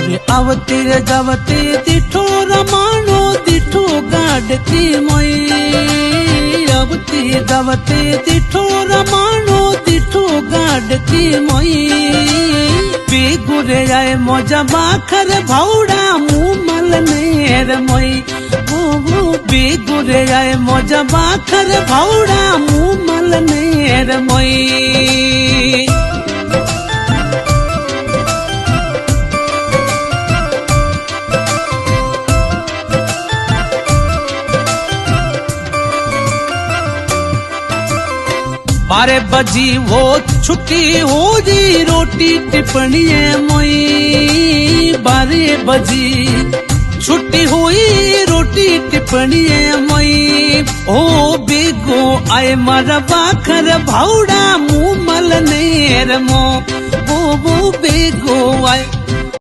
अरे आवती रे जावती दिठो रमाणो दिठो गाडती मोई आवती जावती दिठो रमाणो दिठो गाडती मोई बेगुरे आए मोजा बाखर भावड़ा मुमल नेर मोई बेगुरे आए मोजा बाखर भावड़ा मुमल नेर मोई बारे बजी वो छुट्टी हो जी रोटी टिप्पणी मोई बारे बजी छुट्टी हुई रोटी टिप्पणी मोई ओ बेगो आए मारा बाखर भावड़ा मुमल नेर मो वो बेगो आए